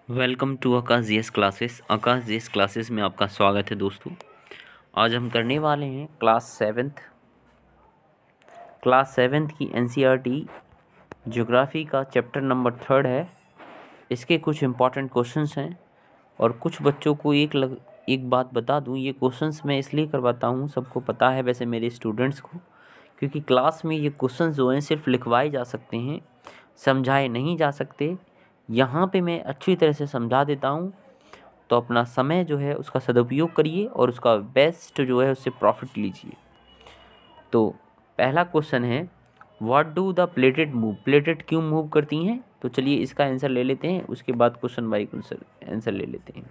Welcome to Aakash GS classes. Aakash GS classes में आपका स्वागत है दोस्तों। आज हम करने वाले हैं क्लास सेवेंथ की एनसीईआरटी ज्योग्राफी का चैप्टर नंबर 3 है। इसके कुछ इम्पॉर्टेंट क्वेश्चंस हैं और कुछ बच्चों को एक बात बता दूं, ये क्वेश्चंस मैं इसलिए करवाता हूं, सबको पता है वैसे मेरे स्टूडेंट्स को, क्योंकि क्लास में ये क्वेश्चंस जो हैं सिर्फ लिखवाए जा सकते हैं, समझाए नहीं जा सकते। यहाँ पे मैं अच्छी तरह से समझा देता हूँ, तो अपना समय जो है उसका सदुपयोग करिए और उसका बेस्ट जो है उससे प्रॉफिट लीजिए। तो पहला क्वेश्चन है, what do the plated move? Plated क्यों मूव करती हैं? तो चलिए इसका आंसर ले लेते हैं, उसके बाद क्वेश्चन बाई क्वेश्चन आंसर ले लेते हैं।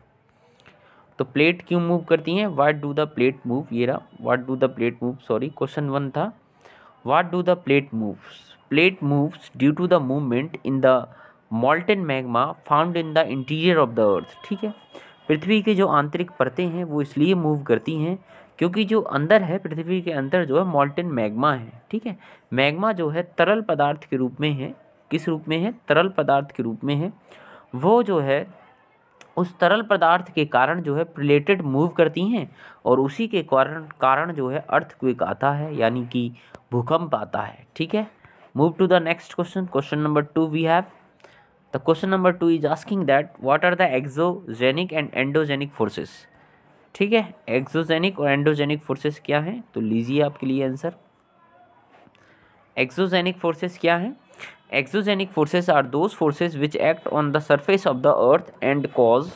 तो प्लेट क्यों मूव करती हैं? What do the plate move, ये रहा what do the plate move, sorry question 1 था what do the plate moves. Plate moves due to the movement in the molten magma found in the interior of the earth. ठीक है, पृथ्वी के जो आंतरिक परतें हैं वो इसलिए मूव करती हैं क्योंकि जो अंदर है, पृथ्वी के अंदर जो है मॉल्टेन मैग्मा है। ठीक है, मैग्मा जो है तरल पदार्थ के रूप में है। किस रूप में है? तरल पदार्थ के रूप में है। वो जो है उस तरल पदार्थ के कारण जो है प्लेटेड मूव करती हैं और उसी के कारण जो है अर्थक्वेक आता है, यानी कि भूकंप आता है। ठीक है, move to the next question. Question number 2 we have the question number 2 is asking that what are the exogenic and endogenic forces. ठीक है, एक्सोजेनिक और एंडोजेनिक फोर्सेस क्या हैं? तो लीजिए आपके लिए आंसर। एक्सोजेनिक फोर्सेस क्या हैं? Exogenic forces are those forces which act on the surface of the earth and cause.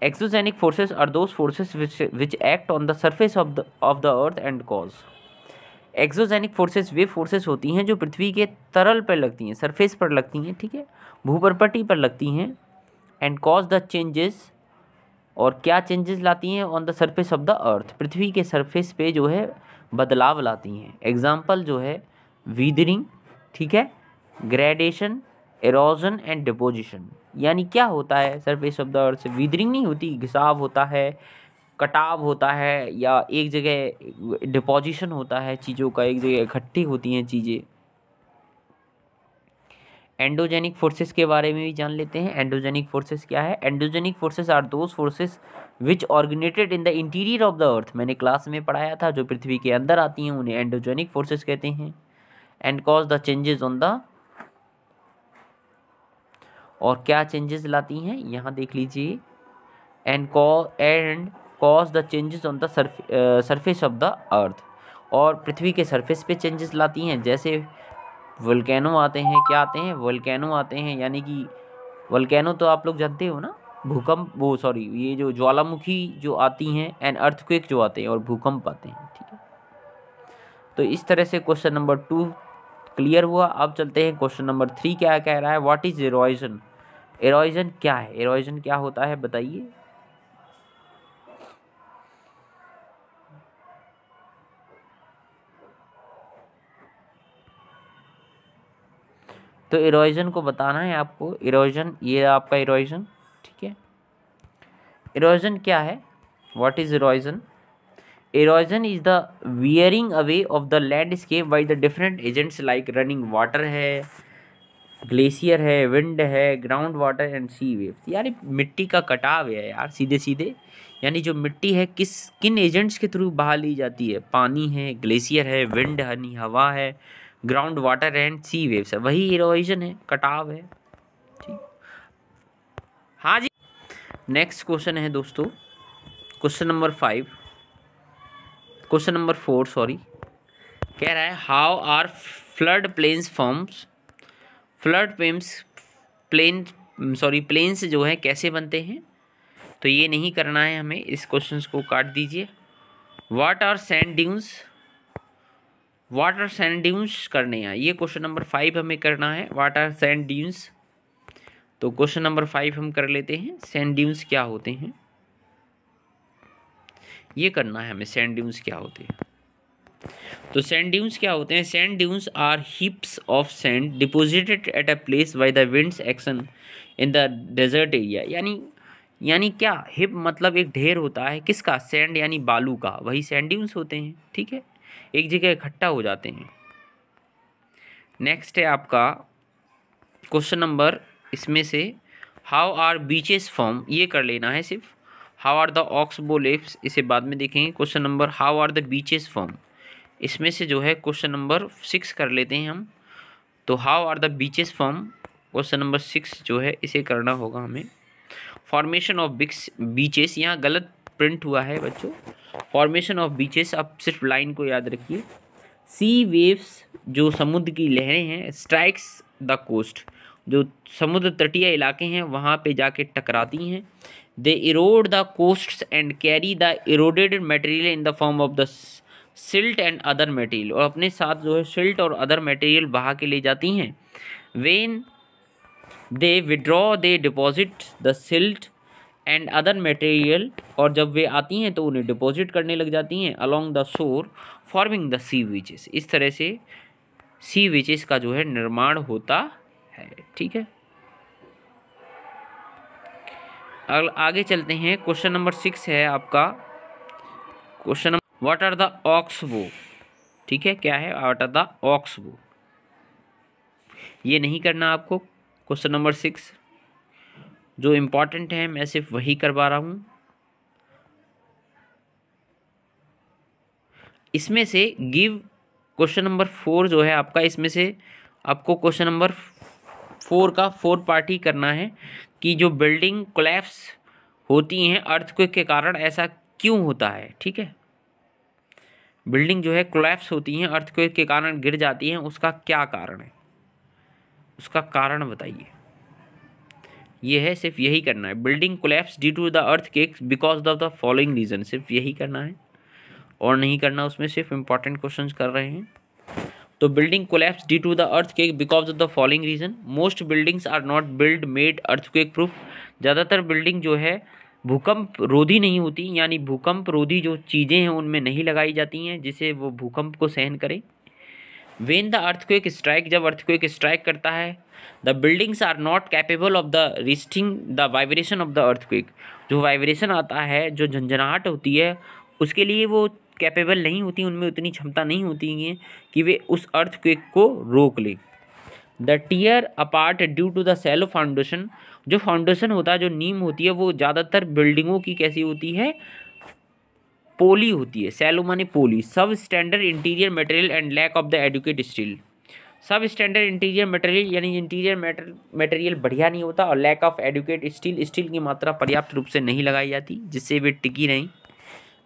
Exogenic forces are those forces which act on the surface of the earth and cause. Exogenic forces way forces होती हैं जो पृथ्वी के तरल पर लगती हैं, surface पर लगती हैं। ठीक है, भूपरपट्टी पर लगती हैं। एंड कॉज द चेंजेस, और क्या चेंजेस लाती हैं? On the surface of the earth, पृथ्वी के सरफेस पे जो है बदलाव लाती हैं। एग्जाम्पल जो है वीदरिंग, ठीक है, ग्रेडेशन, एरोजन एंड डिपोजिशन। यानी क्या होता है सरफेस ऑफ द अर्थ से? वीदरिंग नहीं होती, घिसाव होता है, कटाव होता है, या एक जगह डिपोजिशन होता है, चीज़ों का एक जगह इकट्ठी होती हैं चीज़ें। एंडोजेनिक फोर्सेस के बारे में भी जान लेते हैं। एंडोजेनिक फोर्सेस क्या है? Endogenic forces are those forces which originated in the interior of the earth. मैंने क्लास में पढ़ाया था, जो पृथ्वी के अंदर आती हैं उन्हें एंडोजेनिक फोर्सेस कहते हैं। And cause the changes on the, और क्या चेंजेस लाती हैं यहाँ देख लीजिए। And cause the changes on the surface of the अर्थ, और पृथ्वी के सरफेस पे चेंजेस लाती हैं। जैसे वोल्केनो आते हैं, क्या आते हैं? वोल्केनो आते हैं, यानी कि वोल्केनो तो आप लोग जानते हो ना, भूकंप, वो सॉरी ये जो ज्वालामुखी जो आती हैं, एंड अर्थक्वेक जो आते हैं और भूकंप आते हैं। ठीक है, तो इस तरह से क्वेश्चन नंबर 2 क्लियर हुआ। अब चलते हैं क्वेश्चन नंबर 3 क्या कह रहा है। What is halogen? एरोजन क्या है? एरोजन क्या होता है बताइए। तो इरोजन को बताना है आपको। इरोजन, ये आपका इरोजन। ठीक है, इरोजन क्या है? What is erosion? Erosion is the wearing away of the landscape by the different agents like running water है, ग्लेशियर है, विंड है, ground water and sea waves. यानी मिट्टी का कटाव है यार, सीधे सीधे। यानी जो मिट्टी है किन एजेंट्स के थ्रू बहा ली जाती है? पानी है, ग्लेशियर है, विंड यानी हवा है, ground water and sea waves है, वही इरोजन है, कटाव है। ठीक, हाँ जी। नेक्स्ट क्वेश्चन है दोस्तों, क्वेश्चन नंबर 4 सॉरी, कह रहा है how are flood plains forms. Flood plains जो है कैसे बनते हैं? तो ये नहीं करना है हमें, इस क्वेश्चन को काट दीजिए। What are sand dunes? What are sand dunes करने हैं, ये क्वेश्चन नंबर 5 हमें करना है। What are sand dunes? तो क्वेश्चन नंबर 5 हम कर लेते हैं। सैंड ड्यून्स क्या होते हैं, ये करना है हमें। सैंड ड्यून्स क्या होते हैं? तो सैंड ड्यून्स क्या होते हैं? Sand dunes are heaps of sand deposited at a place by the winds action in the desert area. यानी क्या? हिप मतलब एक ढेर होता है, किसका? सैंड यानी बालू का, वही सैंड ड्यून्स होते हैं। ठीक है, एक जगह इकट्ठा हो जाते हैं। नेक्स्ट है आपका क्वेश्चन नंबर, इसमें से हाउ आर बीचेस फॉर्म, ये कर लेना है सिर्फ। How are the oxbow lakes, इसे बाद में देखेंगे। Question number how are the beaches form, इसमें से जो है क्वेश्चन नंबर 6 कर लेते हैं हम। तो how are the beaches form, question number 6 जो है इसे करना होगा हमें। फॉर्मेशन ऑफ बीचेस, यहाँ गलत प्रिंट हुआ है बच्चों। फॉर्मेशन ऑफ बीचेस, आप सिर्फ लाइन को याद रखिए। सी वेव्स, जो समुद्र की लहरें हैं, स्ट्राइक्स द कोस्ट, जो समुद्र तटीय इलाके हैं वहाँ पे जाके टकराती हैं। They erode the coasts and carry the eroded material in the form of the silt and other material, और अपने साथ जो है सिल्ट और अदर मटेरियल बहा के ले जाती हैं। When they withdraw they deposit the silt and other material, और जब वे आती हैं तो उन्हें डिपॉजिट करने लग जाती हैं along the shore forming the sea beaches. इस तरह से सी बीचेस का जो है निर्माण होता है। ठीक है, आगे चलते हैं। क्वेश्चन नंबर 6 है आपका। Question number what are the oxbow, ठीक है, क्या है व्हाट आर द ऑक्सबो, ये नहीं करना आपको। क्वेश्चन नंबर 6 जो इम्पॉर्टेंट है मैं सिर्फ वही करवा रहा हूँ। इसमें से गिव, क्वेश्चन नंबर 4 जो है आपका, इसमें से आपको क्वेश्चन नंबर 4 का 4 पार्ट ही करना है कि जो बिल्डिंग कोलैप्स होती हैं अर्थक्वेक के कारण, ऐसा क्यों होता है। ठीक है, बिल्डिंग जो है कोलैप्स होती हैं अर्थक्वेक के कारण गिर जाती हैं, उसका क्या कारण है, उसका कारण बताइए। ये है, सिर्फ यही करना है। Building collapse due to the earthquake because of the following reason, सिर्फ यही करना है और नहीं करना उसमें, सिर्फ इंपॉर्टेंट क्वेश्चंस कर रहे हैं। तो building collapse due to the earthquake because of the following reason. Most buildings are not build made earthquake proof, ज़्यादातर बिल्डिंग जो है भूकंप रोधी नहीं होती, यानी भूकंप रोधी जो चीज़ें हैं उनमें नहीं लगाई जाती हैं जिससे वो भूकंप को सहन करें। वेन द अर्थक्वेक स्ट्राइक, जब अर्थक्वेक स्ट्राइक करता है, the buildings are not capable of the resisting the vibration of the earthquake, जो वाइब्रेशन आता है, जो झंझनाहट होती है, उसके लिए वो कैपेबल नहीं होती, उनमें उतनी क्षमता नहीं होती है कि वे उस अर्थक्वेक को रोक ले। The tear apart due to the shallow foundation, जो फाउंडेशन होता है, जो नींव होती है, वो ज़्यादातर बिल्डिंगों की कैसी होती है, पोली होती है। सैलो माने पोली। Substandard interior material and lack of the adequate steel, substandard interior material यानी इंटीरियर मटेरियल बढ़िया नहीं होता, और lack of adequate steel, steel की मात्रा पर्याप्त रूप से नहीं लगाई जाती जिससे वे टिकी नहीं।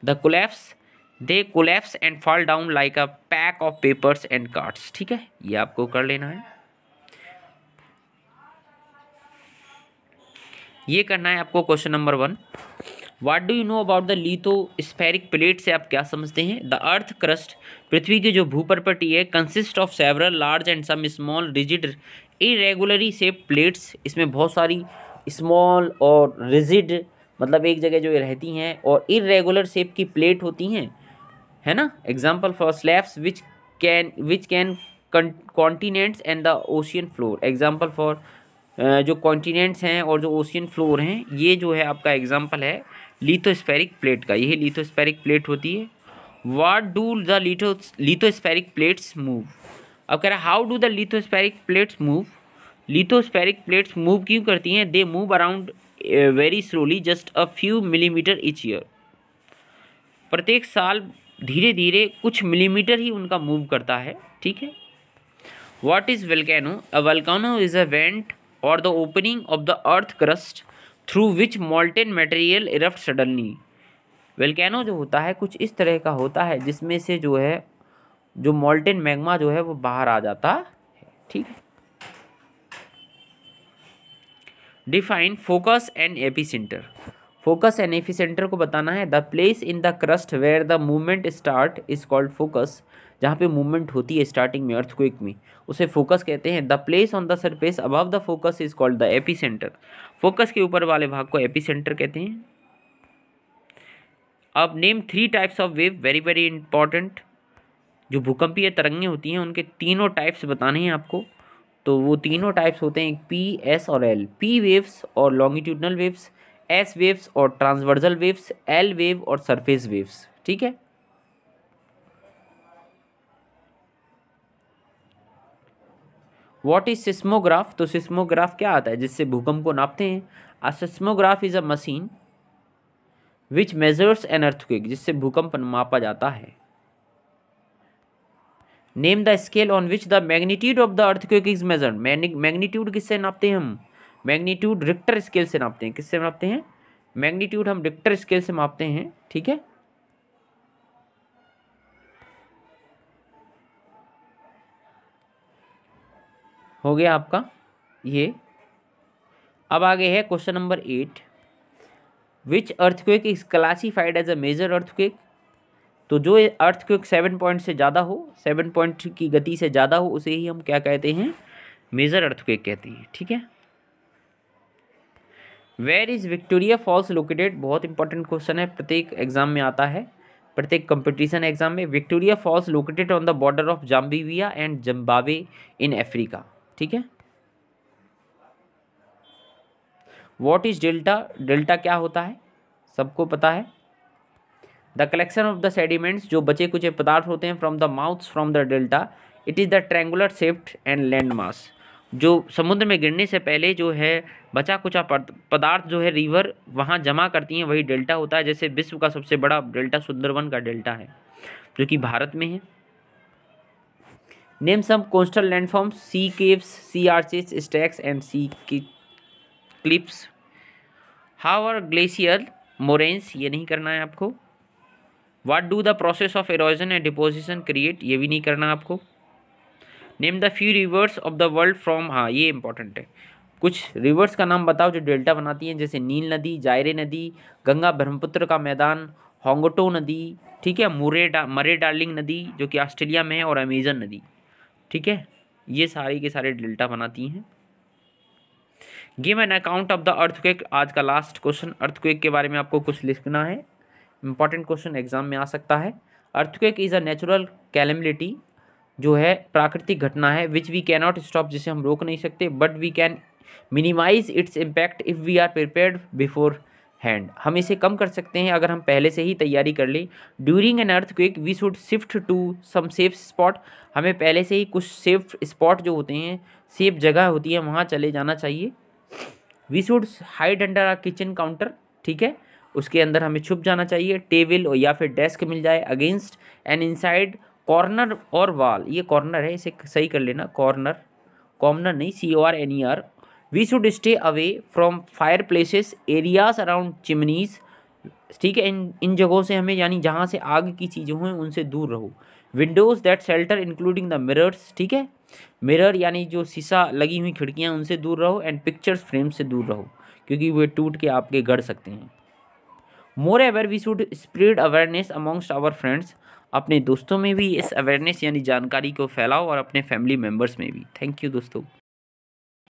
The collapse, they collapse and fall down like a pack of papers and cards. ठीक है, ये आपको कर लेना है, ये करना है आपको। Question number 1, what do you know about the lithospheric plate, से आप क्या समझते हैं। द अर्थ क्रस्ट, पृथ्वी की जो भूपर्पटी है, consist of several large and some small rigid irregularly shape plates, इसमें बहुत सारी स्मॉल और रिजिड मतलब एक जगह जो रहती हैं और इरेगुलर शेप की प्लेट होती हैं, है ना। Example for slabs which can continents and the ocean floor, example for जो कॉन्टिनेंट्स हैं और जो ओशियन फ्लोर हैं, ये जो है आपका एग्जाम्पल है लिथोस्फेरिक प्लेट का, यही लिथोस्फेरिक प्लेट होती है। What do the lithospheric plates move, अब कह रहा है how do the lithospheric plates move. Lithospheric plates move क्यों करती हैं, they move around very slowly just a few millimetre each year, प्रत्येक साल धीरे धीरे कुछ मिलीमीटर ही उनका मूव करता है। ठीक है। What is volcano, a volcano is a vent or the opening of the earth crust through which molten material erupt suddenly. Volcano जो होता है कुछ इस तरह का होता है जिसमें से जो है जो मॉल्टेन मैग्मा जो है वो बाहर आ जाता है। ठीक है। Define focus and epicentre, focus and epicentre को बताना है। The place in the crust where the movement start is called focus, जहाँ पे मूवमेंट होती है स्टार्टिंग में अर्थक्वेक में उसे फोकस कहते हैं। The place on the surface above the focus is called the epicentre, focus के ऊपर वाले भाग को एपिसेंटर कहते हैं। अब name 3 types of wave, very very important, जो भूकंपीय तरंगें होती हैं उनके तीनों टाइप्स बताने हैं आपको। तो वो तीनों टाइप्स होते हैं पी, एस और एल। पी वेव्स और लॉन्गिट्यूडनल वेव्स, एस वेव्स और ट्रांसवर्सल वेव्स, एल वेव और सरफेस वेव्स। ठीक है। What is seismograph? तो सिस्मोग्राफ क्या आता है? जिससे भूकंप को नापते हैं। A seismograph is a machine which measures an earthquake, जिससे भूकंप मापा जाता है। Name the scale on which the magnitude of the earthquake is measured. Magnitude किससे नापते हैं हम? मैग्नीट्यूड रिक्टर स्केल से नापते हैं। किससे नापते हैं? मैग्नीट्यूड हम रिक्टर स्केल से मापते हैं, ठीक है। हो गया आपका ये। अब आगे है question number 8, which earthquake is classified as a major earthquake. तो जो अर्थक्वेक 7 पॉइंट से ज़्यादा हो, 7 पॉइंट की गति से ज़्यादा हो, उसे ही हम क्या कहते हैं? मेजर अर्थक्वेक कहते हैं, ठीक है। Where is Victoria Falls located? बहुत इंपॉर्टेंट क्वेश्चन है, प्रत्येक एग्जाम में आता है, प्रत्येक कंपटीशन एग्जाम में। Victoria Falls located on the border of Zambia and Zimbabwe in Africa, ठीक है। What is delta? डेल्टा क्या होता है? सबको पता है। The collection of the sediments, जो बचे कुचे पदार्थ होते हैं, from the mouths from the delta. It is the triangular shaped and land mass. जो समुद्र में गिरने से पहले जो है बचा कुचा पदार्थ जो है रिवर वहाँ जमा करती हैं, वही डेल्टा होता है। जैसे विश्व का सबसे बड़ा डेल्टा सुंदरवन का डेल्टा है, जो कि भारत में है। Name some coastal landforms, sea caves, sea arches, stacks and sea cliffs. How are glacier moraines, ये नहीं करना है आपको। What do the process of erosion and deposition create, ये भी नहीं करना आपको। Name the few rivers of the world from, हाँ ये इंपॉर्टेंट है। कुछ रिवर्स का नाम बताओ जो डेल्टा बनाती हैं, जैसे नील नदी, जायरे नदी, गंगा ब्रह्मपुत्र का मैदान, होंगोटो नदी, ठीक है, मरे डार्लिंग नदी जो कि ऑस्ट्रेलिया में है, और अमेजन नदी, ठीक है। ये सारी के सारे डेल्टा बनाती हैं। Give an account of the earthquake, आज का लास्ट क्वेश्चन। अर्थक्वेक के बारे में आपको कुछ लिखना है, इंपॉर्टेंट क्वेश्चन एग्जाम में आ सकता है। Earthquake is a natural calamity, जो है प्राकृतिक घटना है, विच वी कैनॉट स्टॉप, जिसे हम रोक नहीं सकते, but we can minimise its impact if we are prepared beforehand. हम इसे कम कर सकते हैं अगर हम पहले से ही तैयारी कर लें। During an earthquake we should shift to some safe spot, हमें पहले से ही कुछ सेफ स्पॉट जो होते हैं, सेफ जगह होती है, वहाँ चले जाना चाहिए। We should hide under a kitchen counter, ठीक है, उसके अंदर हमें छुप जाना चाहिए। टेबल और या फिर डेस्क मिल जाए। अगेंस्ट एंड इनसाइड कॉर्नर और वॉल, ये कॉर्नर है, इसे सही कर लेना, कॉर्नर, कॉर्नर नहीं, CORNER। We should stay away from fireplaces, areas around chimneys, ठीक है, इन जगहों से हमें, यानी जहाँ से आग की चीज़ें हैं उनसे दूर रहो। Windows that shelter including the mirrors, ठीक है, मिरर यानी जो शीशा लगी हुई खिड़कियाँ, उनसे दूर रहो। एंड पिक्चर्स फ्रेम से दूर रहो, क्योंकि वे टूट के आपके गड़ सकते हैं। Moreover we should spread awareness amongst our friends, अपने दोस्तों में भी इस अवेयरनेस यानी जानकारी को फैलाओ, और अपने फैमिली मेम्बर्स में भी। थैंक यू दोस्तों।